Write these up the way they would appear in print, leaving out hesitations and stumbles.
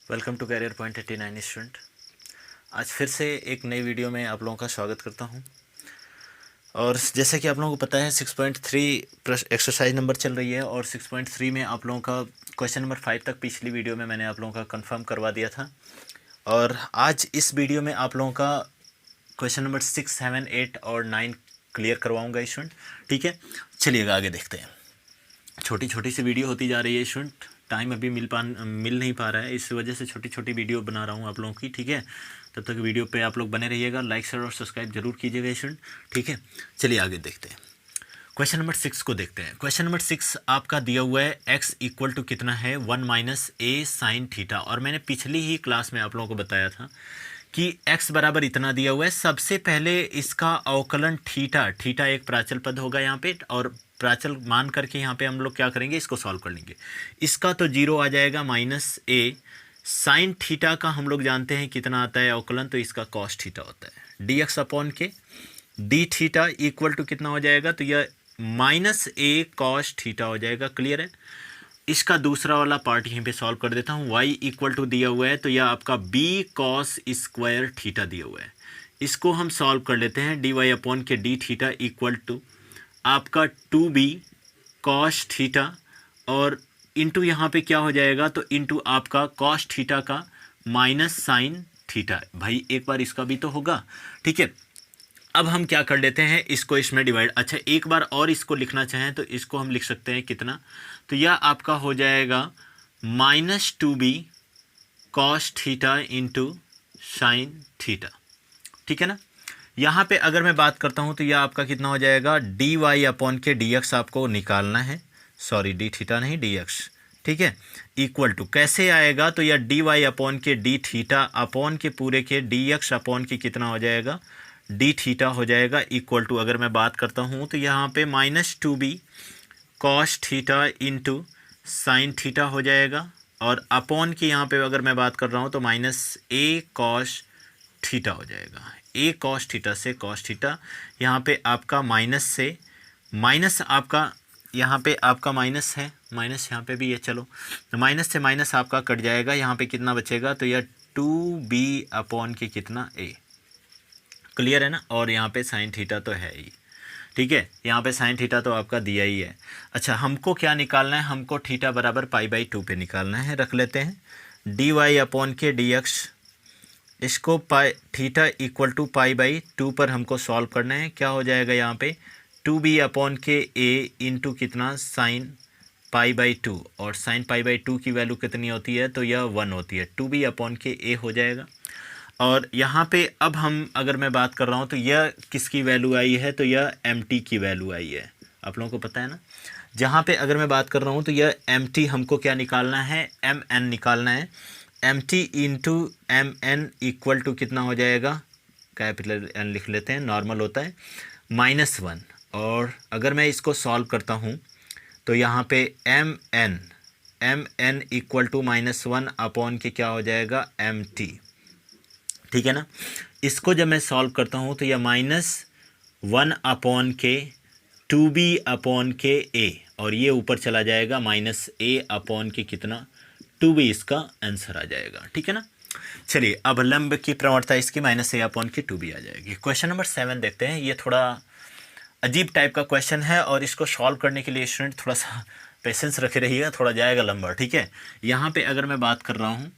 Welcome to Career Point 89 student. आज फिर से एक नई वीडियो में आप लोगों का स्वागत करता हूं। और जैसे कि आप लोगों को पता है 6.3 एक्सरसाइज नंबर चल रही है और 6.3 में आप लोगों का क्वेश्चन नंबर 5 तक पिछली वीडियो में मैंने आप लोगों का कंफर्म करवा दिया था। और आज इस वीडियो में आप लोगों का क्वेश्चन नंबर 6, 7, 8 और 9 क्लियर करवाऊँगा स्टूडेंट। ठीक है, चलिएगा आगे देखते हैं। छोटी छोटी सी वीडियो होती जा रही है स्टूडेंट, टाइम अभी मिल नहीं पा रहा है, इस वजह से छोटी छोटी वीडियो बना रहा हूँ आप लोगों की। ठीक है, तब तक वीडियो पे आप लोग बने रहिएगा, लाइक शेयर और सब्सक्राइब जरूर कीजिएगा स्टूडेंट। ठीक है, चलिए आगे देखते हैं। क्वेश्चन नंबर 6 को देखते हैं। क्वेश्चन नंबर 6 आपका दिया हुआ है x इक्वल टू कितना है 1 माइनस a साइन थीटा। और मैंने पिछली ही क्लास में आप लोगों को बताया था कि x बराबर इतना दिया हुआ है। सबसे पहले इसका अवकलन थीटा, थीटा एक प्राचल पद होगा यहाँ पे, और प्राचल मान करके यहाँ पे हम लोग क्या करेंगे, इसको सॉल्व कर लेंगे। इसका तो 0 आ जाएगा, माइनस a साइन थीटा का हम लोग जानते हैं कितना आता है अवकलन, तो इसका कॉस थीटा होता है dx अपॉन के डी थीटा इक्वल टू कितना हो जाएगा, तो यह माइनस a कॉस थीटा हो जाएगा। क्लियर है। इसका दूसरा वाला पार्ट यहीं पे सॉल्व कर देता हूँ। y इक्वल टू दिया हुआ है, तो यह आपका b कॉस स्क्वायर थीटा दिया हुआ है। इसको हम सॉल्व कर लेते हैं। dy अपॉन के डी थीटा इक्वल टू आपका 2b कॉस थीटा, और इंटू यहाँ पे क्या हो जाएगा, तो इंटू आपका कॉस थीटा का माइनस साइन थीटा। भाई एक बार इसका भी तो होगा। ठीक है, अब हम क्या कर लेते हैं, इसको इसमें डिवाइड। अच्छा, एक बार और इसको लिखना चाहें तो इसको हम लिख सकते हैं कितना, तो यह आपका हो जाएगा minus 2b cos theta into sine theta. ठीक है ना। यहाँ पे अगर मैं बात करता हूँ तो यह आपका कितना हो जाएगा, डी वाई अपॉन के डी एक्स आपको निकालना है, सॉरी डी थीटा नहीं डी एक्स। ठीक है, इक्वल टू कैसे आएगा, तो यह डी वाई अपॉन के डी थीटा अपॉन के पूरे के डी एक्स अपॉन के कितना हो जाएगा, डी थीटा हो जाएगा, इक्वल टू अगर मैं बात करता हूँ तो यहाँ पे minus 2b cos theta into sine theta हो जाएगा, और अपॉन की यहाँ पे अगर मैं बात कर रहा हूँ तो माइनस a कॉस थीटा हो जाएगा। a कॉस थीटा से कॉस थीटा, यहाँ पे आपका माइनस से माइनस, आपका यहाँ पे आपका माइनस है, माइनस यहाँ पे भी है, चलो माइनस से माइनस आपका कट जाएगा। यहाँ पे कितना बचेगा, तो यह 2b अपॉन के कितना a। क्लियर है ना। और यहाँ पे साइन थीटा तो है ही। ठीक है, यहाँ पे साइन थीटा तो आपका दिया ही है। अच्छा, हमको क्या निकालना है, हमको थीटा बराबर π/2 पे निकालना है। रख लेते हैं डी वाई अपॉन के डी एक्स, इसको पाई थीटा इक्वल टू π/2 पर हमको सॉल्व करना है। क्या हो जाएगा यहाँ पे 2b अपॉन के a इंटू कितना साइन π/2, और साइन π/2 की वैल्यू कितनी होती है, तो यह 1 होती है। 2b अपॉन के a हो जाएगा। और यहाँ पे अब हम अगर मैं बात कर रहा हूँ तो यह किसकी वैल्यू आई है, तो यह mt की वैल्यू आई है। आप लोगों को पता है ना। जहाँ पे अगर मैं बात कर रहा हूँ तो यह mt हमको क्या निकालना है, mn निकालना है। mt into mn equal to कितना हो जाएगा, कैपिटल n लिख लेते हैं, नॉर्मल होता है, -1। और अगर मैं इसको सॉल्व करता हूँ तो यहाँ पे mn इक्वल टू -1 अपॉन के क्या हो जाएगा mt। ठीक है ना। इसको जब मैं सॉल्व करता हूँ तो यह -1 अपॉन के 2b अपॉन के a, और ये ऊपर चला जाएगा -a अपॉन के कितना 2b, इसका आंसर आ जाएगा। ठीक है ना। चलिए अब लंब की प्रवणता इसकी -a अपॉन के 2b आ जाएगी। क्वेश्चन नंबर 7 देखते हैं। ये थोड़ा अजीब टाइप का क्वेश्चन है और इसको सॉल्व करने के लिए स्टूडेंट थोड़ा सा पेशेंस रखे रहिएगा, थोड़ा जाएगा लंबा। ठीक है, यहाँ पे अगर मैं बात कर रहा हूँ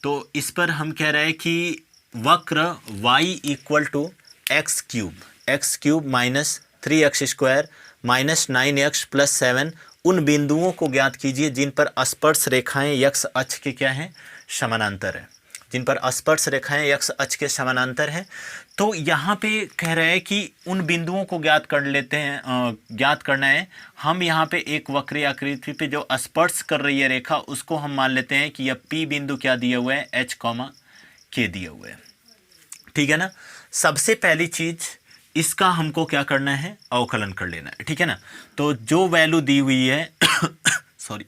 तो इस पर हम कह रहे हैं कि वक्र y equal to x cube minus 3x square minus 9x plus 7 उन बिंदुओं को ज्ञात कीजिए जिन पर स्पर्श रेखाएं x अक्ष के क्या हैं, समानांतर है। जिन पर स्पर्श रेखाएं x अक्ष के समानांतर हैं। तो यहाँ पे कह रहे हैं कि उन बिंदुओं को ज्ञात कर लेते हैं, ज्ञात करना है। हम यहाँ पे एक वक्रीय आकृति पे जो स्पर्श कर रही है रेखा, उसको हम मान लेते हैं कि यह P बिंदु क्या दिया हुआ है, H, K दिए हुए हैं। ठीक है ना। सबसे पहली चीज इसका हमको क्या करना है, अवकलन कर लेना है। ठीक है ना। तो जो वैल्यू दी हुई है sorry,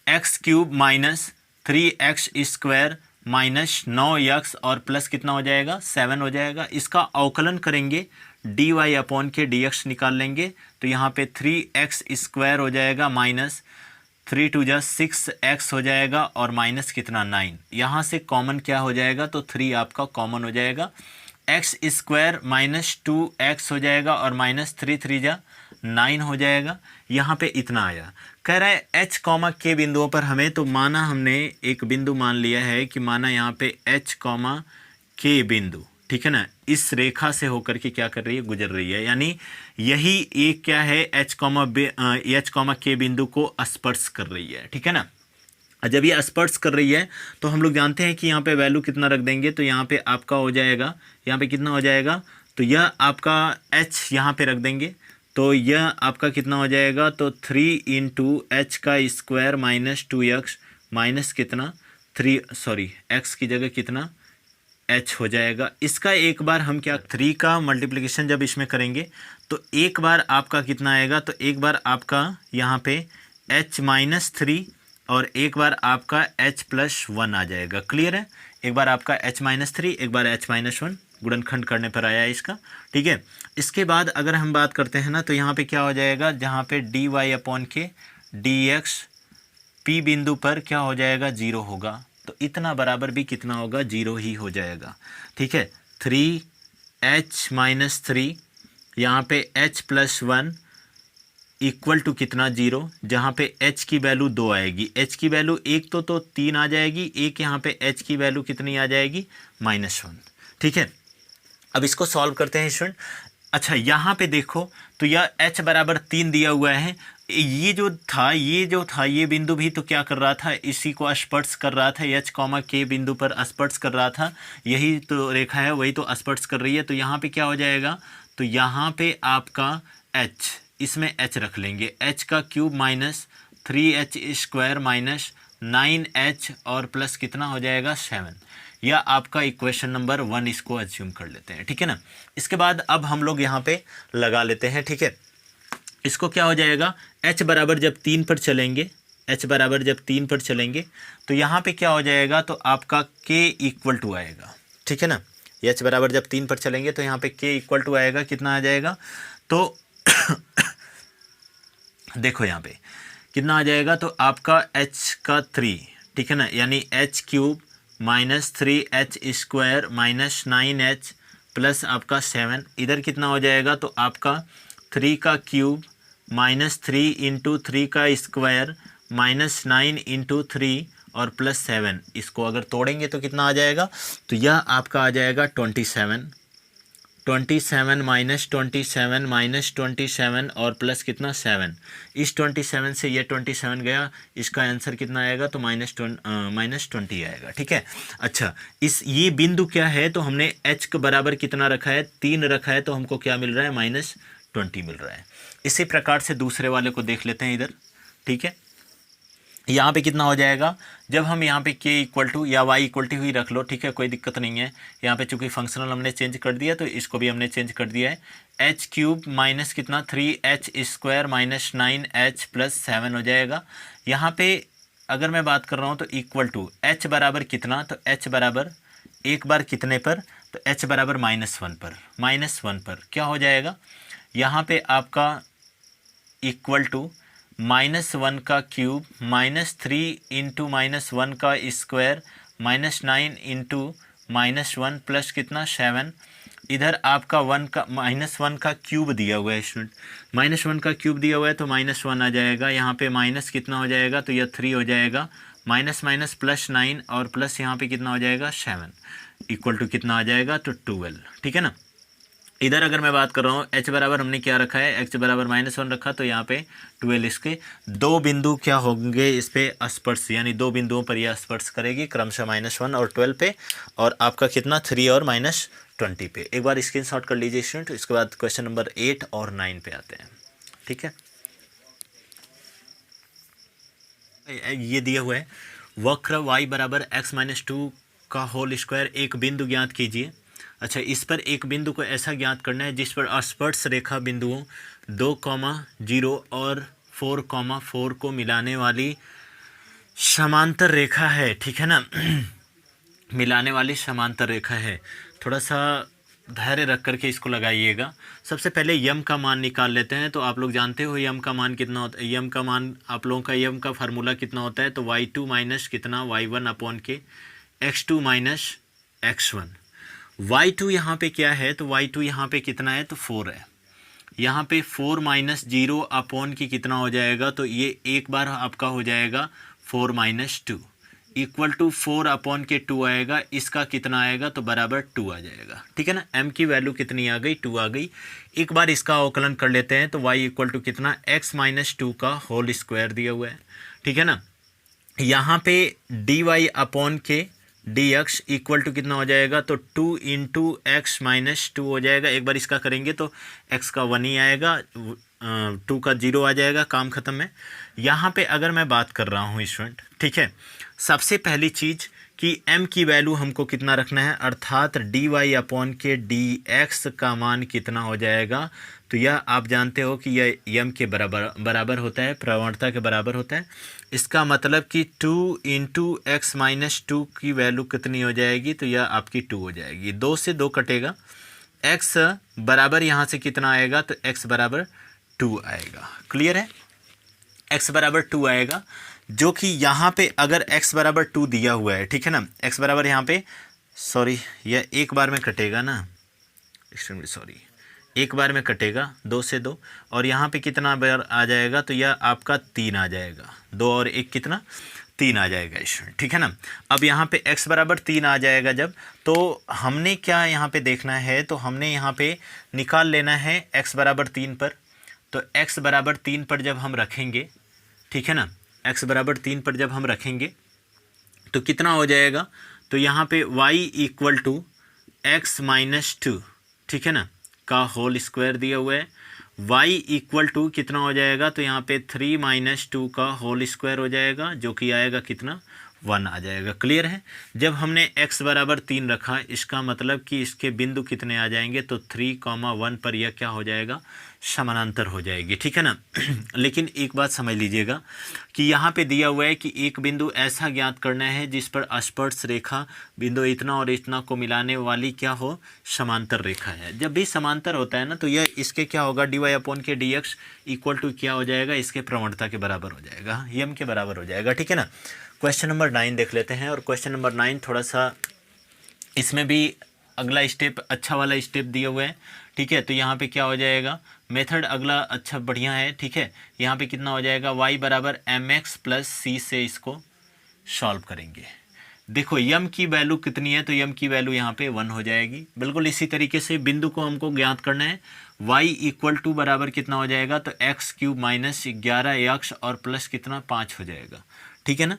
x cube minus 3x square minus 9x और प्लस कितना हो जाएगा 7 हो जाएगा। इसका अवकलन करेंगे डी वाई अपॉन के डी एक्स निकाल लेंगे, तो यहाँ पे 3x स्क्वायर हो जाएगा माइनस 3 टू जा 6x हो जाएगा और माइनस कितना 9। यहाँ से कॉमन क्या हो जाएगा, तो 3 आपका कॉमन हो जाएगा। एक्स स्क्वायर माइनस 2x हो जाएगा और माइनस 3 3 जा 9 हो जाएगा। यहाँ पे इतना आया। कह रहा है h कॉमा के बिंदुओं पर हमें, तो माना हमने एक बिंदु मान लिया है कि माना यहाँ पे h कॉमा के बिंदु, ठीक है ना, इस रेखा से होकर के क्या कर रही है, गुजर रही है। यानी यही एक क्या है, h कॉमा के बिंदु को स्पर्श कर रही है, ठीक है ना। जब ये स्पर्श कर रही है तो हम लोग जानते हैं कि यहाँ पे वैल्यू कितना रख देंगे, तो यहाँ पे आपका हो जाएगा, यहाँ पे कितना हो जाएगा, तो यह आपका h यहाँ पे रख देंगे, तो यह आपका कितना हो जाएगा, तो 3 इंटू एच का स्क्वायर माइनस 2x माइनस कितना 3, सॉरी x की जगह कितना h हो जाएगा। इसका एक बार हम क्या 3 का मल्टीप्लिकेशन जब इसमें करेंगे तो एक बार आपका कितना आएगा, तो एक बार आपका यहाँ पे h माइनस 3 और एक बार आपका h प्लस 1 आ जाएगा। क्लियर है, एक बार आपका h माइनस 3 एक बार h माइनस 1 गुणनखंड करने पर आया है इसका, ठीक है। इसके बाद अगर हम बात करते हैं ना, तो यहाँ पे क्या हो जाएगा, जहाँ पे dy अपॉन के dx p बिंदु पर क्या हो जाएगा, 0 होगा, तो इतना बराबर भी कितना होगा, 0 ही हो जाएगा, ठीक है। 3h माइनस 3 यहाँ पे h प्लस 1 इक्वल टू कितना 0, जहाँ पे h की वैल्यू 2 आएगी, h की वैल्यू 1 तो 3 आ जाएगी, एक यहाँ पे h की वैल्यू कितनी आ जाएगी, -1, ठीक है। अब इसको सॉल्व करते हैं स्टूडेंट। अच्छा यहाँ पे देखो तो यह h बराबर 3 दिया हुआ है, ये जो था ये बिंदु भी तो क्या कर रहा था, इसी को स्पर्श कर रहा था, h कॉमा के बिंदु पर स्पर्श कर रहा था, यही तो रेखा है, वही तो स्पर्श कर रही है। तो यहाँ पे क्या हो जाएगा, तो यहाँ पे आपका h, इसमें h रख लेंगे, h का cube minus 3h square minus 9h और प्लस कितना हो जाएगा 7। या आपका इक्वेशन नंबर 1 इसको अज्यूम कर लेते हैं, ठीक है ना। इसके बाद अब हम लोग यहाँ पे लगा लेते हैं, ठीक है। इसको क्या हो जाएगा, h बराबर जब 3 पर चलेंगे, h बराबर जब 3 पर चलेंगे तो यहाँ पे क्या हो जाएगा, तो आपका k इक्वल टू आएगा, ठीक है ना। h बराबर जब 3 पर चलेंगे तो यहाँ पे k इक्वल टू आएगा, कितना आ जाएगा, तो देखो यहाँ पे कितना आ जाएगा, तो आपका h का 3, ठीक है ना, यानी h cube minus 3h square minus 9h plus आपका 7, इधर कितना हो जाएगा, तो आपका 3 का क्यूब माइनस 3 इंटू 3 का स्क्वायर माइनस 9 इंटू 3 और प्लस 7, इसको अगर तोड़ेंगे तो कितना आ जाएगा, तो यह आपका आ जाएगा 27 माइनस 27 और प्लस कितना 7, इस 27 से ये 27 गया, इसका आंसर कितना आएगा, तो -20 आएगा, ठीक है। अच्छा इस ये बिंदु क्या है, तो हमने h के बराबर कितना रखा है, 3 रखा है, तो हमको क्या मिल रहा है, -20 मिल रहा है। इसी प्रकार से दूसरे वाले को देख लेते हैं इधर, ठीक है। यहाँ पे कितना हो जाएगा, जब हम यहाँ पे k इक्वल टू या y इक्वल टू ही रख लो, ठीक है, कोई दिक्कत नहीं है। यहाँ पे चूंकि फंक्शनल हमने चेंज कर दिया तो इसको भी हमने चेंज कर दिया है। h क्यूब माइनस कितना 3h square minus 9h plus 7 हो जाएगा। यहाँ पे अगर मैं बात कर रहा हूँ तो इक्वल टू h बराबर कितना, तो h बराबर एक बार कितने पर, तो h बराबर -1 पर क्या हो जाएगा, यहाँ पे आपका इक्वल टू -1 का क्यूब -3 इंटू -1 का स्क्वायर -9 इंटू -1 प्लस कितना 7, इधर आपका 1 का -1 का क्यूब दिया हुआ है स्टूडेंट, -1 का क्यूब दिया हुआ है तो -1 आ जाएगा, यहाँ पे माइनस कितना हो जाएगा, तो यह 3 हो जाएगा, माइनस माइनस प्लस 9 और प्लस यहाँ पे कितना हो जाएगा 7 इक्वल टू कितना आ जाएगा, तो 12, ठीक है ना। इधर अगर मैं बात कर रहा हूँ h बराबर हमने क्या रखा है, x बराबर -1 रखा, तो यहाँ पे 12, इसके दो बिंदु क्या होंगे इस पे स्पर्श, यानी दो बिंदुओं पर यह स्पर्श करेगी क्रमशः -1 और 12 पे, और आपका कितना 3 और -20 पे। एक बार स्क्रीनशॉट कर लीजिए स्टूडेंट। इसके बाद क्वेश्चन नंबर 8 और 9 पे आते हैं, ठीक है। ये दिया हुआ है वक्र y बराबर x-2 का होल स्क्वायर, एक बिंदु ज्ञात कीजिए। अच्छा इस पर एक बिंदु को ऐसा ज्ञात करना है जिस पर स्पर्श रेखा बिंदुओं 2,0 और 4,4 को मिलाने वाली समांतर रेखा है, ठीक है ना। मिलाने वाली समांतर रेखा है। थोड़ा सा धैर्य रख करके इसको लगाइएगा। सबसे पहले यम का मान निकाल लेते हैं। तो आप लोग जानते हो यम का मान कितना होता है। यम का मान आप लोगों का यम का फार्मूला कितना होता है, तो y2 माइनस कितना y1 अपॉन के x2 माइनस x1। y2 यहाँ पे क्या है, तो y2 यहाँ पे कितना है, तो 4 है। यहाँ पे 4 माइनस 0 अपॉन की कितना हो जाएगा, तो ये एक बार आपका हो जाएगा 4 माइनस 2 इक्वल टू 4 अपॉन के 2 आएगा। इसका कितना आएगा, तो बराबर 2 आ जाएगा। ठीक है ना, m की वैल्यू कितनी आ गई, 2 आ गई। एक बार इसका अवकलन कर लेते हैं, तो y इक्वल टू कितना, x माइनस 2 का होल स्क्वायर दिया हुआ है। ठीक है ना, यहाँ पे dy अपॉन के dx इक्वल टू कितना हो जाएगा, तो 2 इंटू एक्स माइनस 2 हो जाएगा। एक बार इसका करेंगे तो x का 1 ही आएगा, 2 का 0 आ जाएगा, काम खत्म है। यहाँ पे अगर मैं बात कर रहा हूँ स्टूडेंट, ठीक है, सबसे पहली चीज़ कि m की वैल्यू हमको कितना रखना है, अर्थात dy अपॉन के dx का मान कितना हो जाएगा, तो यह आप जानते हो कि यह m के बराबर होता है, प्रवणता के बराबर होता है। इसका मतलब कि 2 इंटू एक्स माइनस 2 की वैल्यू कितनी हो जाएगी, तो यह आपकी 2 हो जाएगी। 2 से 2 कटेगा, x बराबर यहाँ से कितना आएगा, तो x बराबर 2 आएगा। क्लियर है, x बराबर 2 आएगा, जो कि यहाँ पे अगर x बराबर 2 दिया हुआ है, ठीक है ना, x बराबर यहाँ पे सॉरी यह एक बार में कटेगा ना, एक्सट्रीमली सॉरी, एक बार में कटेगा 2 से 2, और यहाँ पे कितना बार आ जाएगा, तो यह आपका 3 आ जाएगा। 2 और 1 कितना, 3 आ जाएगा इसमें। ठीक है ना, अब यहाँ पे x बराबर 3 आ जाएगा जब, तो हमने क्या यहाँ पे देखना है, तो हमने यहाँ पे निकाल लेना है x बराबर 3 पर। तो x बराबर 3 पर जब हम रखेंगे, ठीक है ना, x बराबर 3 पर जब हम रखेंगे तो कितना हो जाएगा, तो यहाँ पे y equal to x minus 2, ठीक है ना, का होल स्क्वायर दिया हुआ है। y इक्वल टू कितना हो जाएगा, तो यहाँ पे 3 माइनस 2 का होल स्क्वायर हो जाएगा, जो कि आएगा कितना, 1 आ जाएगा। क्लियर है, जब हमने x बराबर 3 रखा, इसका मतलब कि इसके बिंदु कितने आ जाएंगे, तो 3,1 पर यह क्या हो जाएगा, समानांतर हो जाएगी। ठीक है ना लेकिन एक बात समझ लीजिएगा कि यहाँ पे दिया हुआ है कि एक बिंदु ऐसा ज्ञात करना है जिस पर स्पर्श रेखा बिंदु इतना और इतना को मिलाने वाली क्या हो, समांतर रेखा है। जब भी समांतर होता है ना, तो यह इसके क्या होगा, dy अपॉन के dx इक्वल टू क्या हो जाएगा, इसके प्रवणता के बराबर हो जाएगा, यम के बराबर हो जाएगा। ठीक है ना, क्वेश्चन नंबर 9 देख लेते हैं। और क्वेश्चन नंबर 9 थोड़ा सा, इसमें भी अगला स्टेप अच्छा वाला स्टेप दिया हुआ है। ठीक है, तो यहाँ पे क्या हो जाएगा, मेथड अगला अच्छा बढ़िया है। ठीक है, यहाँ पे कितना हो जाएगा, y बराबर mx प्लस c से इसको सॉल्व करेंगे। देखो यम की वैल्यू कितनी है, तो यम की वैल्यू यहाँ पे 1 हो जाएगी। बिल्कुल इसी तरीके से बिंदु को हमको ज्ञात करना है। y इक्वल टू बराबर कितना हो जाएगा, तो एक्स क्यूब माइनस 11x और प्लस कितना 5 हो जाएगा। ठीक है ना,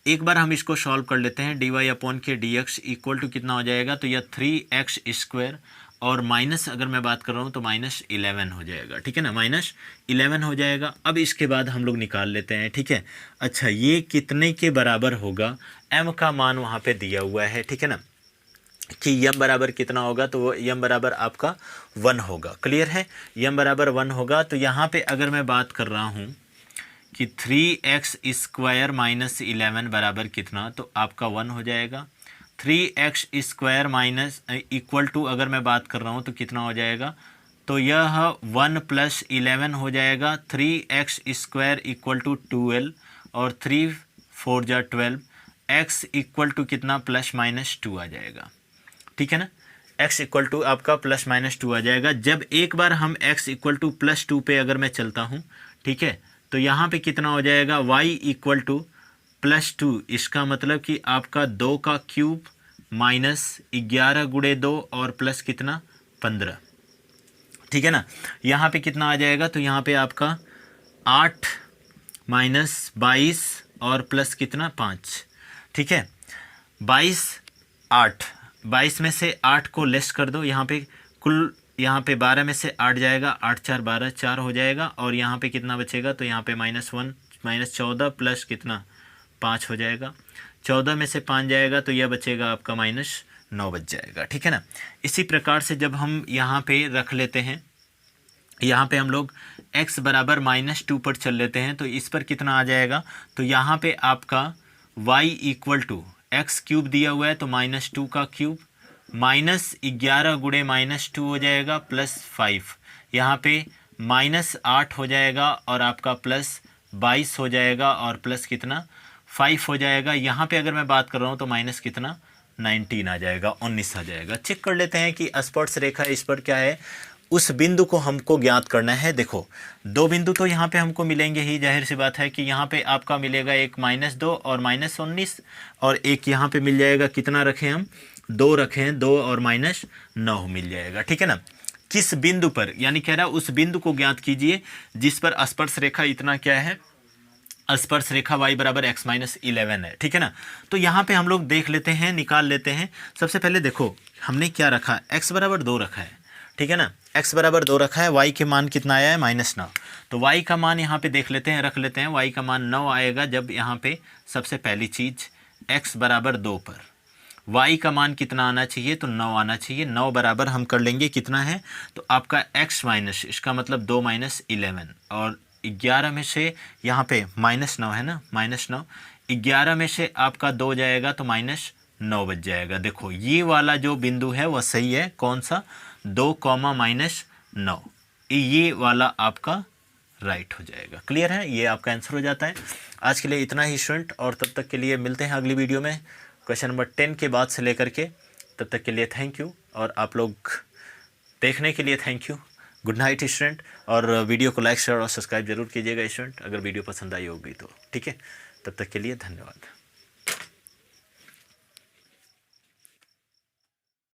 एक बार हम इसको सॉल्व कर लेते हैं। dy अपॉन के dx इक्वल टू कितना हो जाएगा, तो यह 3x स्क्वायर और माइनस अगर मैं बात कर रहा हूँ तो -11 हो जाएगा। ठीक है ना, -11 हो जाएगा। अब इसके बाद हम लोग निकाल लेते हैं। ठीक है, अच्छा ये कितने के बराबर होगा, m का मान वहाँ पे दिया हुआ है। ठीक है ना, कि m बराबर कितना होगा, तो वो m बराबर आपका 1 होगा। क्लियर है, m बराबर 1 होगा। तो यहाँ पे अगर मैं बात कर रहा हूँ कि 3x स्क्वायर माइनस 11 बराबर कितना, तो आपका 1 हो जाएगा। 3x square minus equal to अगर मैं बात कर रहा हूँ तो कितना हो जाएगा, तो यह 1 प्लस 11 हो जाएगा। 3x स्क्वायर इक्वल टू 12 और 3 4 जा 12, x इक्वल टू कितना +-2 आ जाएगा। ठीक है ना, x इक्वल टू आपका +-2 आ जाएगा। जब एक बार हम x इक्वल टू +2 पे अगर मैं चलता हूँ, ठीक है, तो यहाँ पे कितना हो जाएगा, y इक्वल टू +2, इसका मतलब कि आपका 2 का क्यूब माइनस 11 गुणे 2 और प्लस कितना 15। ठीक है ना, यहाँ पे कितना आ जाएगा, तो यहाँ पे आपका 8 माइनस 22 और प्लस कितना 5। ठीक है, 22 में से 8 को लेस कर दो, यहाँ पे कुल यहाँ पे 12 में से 8 जाएगा, 8 4 12 4 हो जाएगा। और यहाँ पे कितना बचेगा, तो यहाँ पे -1 -14 प्लस कितना 5 हो जाएगा। 14 में से 5 जाएगा तो यह बचेगा आपका -9 बच जाएगा। ठीक है ना, इसी प्रकार से जब हम यहाँ पे रख लेते हैं, यहाँ पे हम लोग x बराबर -2 पर चल लेते हैं, तो इस पर कितना आ जाएगा, तो यहाँ पे आपका y equal to x cube दिया हुआ है, तो -2 का क्यूब -11 गुणे -2 हो जाएगा +5, यहाँ पे -8 हो जाएगा और आपका +22 हो जाएगा और प्लस कितना 5 हो जाएगा। यहाँ पे अगर मैं बात कर रहा हूँ तो माइनस कितना 19 आ जाएगा, 19 आ जाएगा। चेक कर लेते हैं कि स्पर्श रेखा इस पर क्या है, उस बिंदु को हमको ज्ञात करना है। देखो 2 बिंदु तो यहाँ पे हमको मिलेंगे ही, जाहिर सी बात है कि यहाँ पे आपका मिलेगा एक -2 और -19, और एक यहाँ पे मिल जाएगा, कितना रखें हम 2 रखें, 2 और -9 मिल जाएगा, ठीक है ना। किस बिंदु पर, यानी कह रहा है उस बिंदु को ज्ञात कीजिए जिस पर स्पर्श रेखा इतना क्या है, स्पर्श रेखा y बराबर x - 11 है, ठीक है ना। तो यहाँ पे हम लोग देख लेते हैं, निकाल लेते हैं। सबसे पहले देखो हमने क्या रखा, x बराबर 2 रखा है, ठीक है ना, x बराबर 2 रखा है, y के मान कितना आया है -9। तो y का मान यहाँ पे देख लेते हैं, रख लेते हैं, y का मान 9 आएगा जब यहाँ पे सबसे पहली चीज x बराबर 2 पर y का मान कितना आना चाहिए, तो 9 आना चाहिए। 9 बराबर हम कर लेंगे कितना है, तो आपका x माइनस, इसका मतलब 2 - 11, और 11 में से यहाँ पे -9 है ना, -9, 11 में से आपका 2 जाएगा तो -9 बच जाएगा। देखो ये वाला जो बिंदु है वह सही है, कौन सा, 2, -9, ये वाला आपका राइट हो जाएगा। क्लियर है, ये आपका आंसर हो जाता है। आज के लिए इतना ही स्टूडेंट, और तब तक के लिए मिलते हैं अगली वीडियो में क्वेश्चन नंबर 10 के बाद से लेकर के। तब तक के लिए थैंक यू, और आप लोग देखने के लिए thank you. Good night student, और वीडियो को लाइक शेयर और सब्सक्राइब जरूर कीजिएगा स्टूडेंट, अगर वीडियो पसंद आई होगी तो, ठीक है। तब तक के लिए धन्यवाद।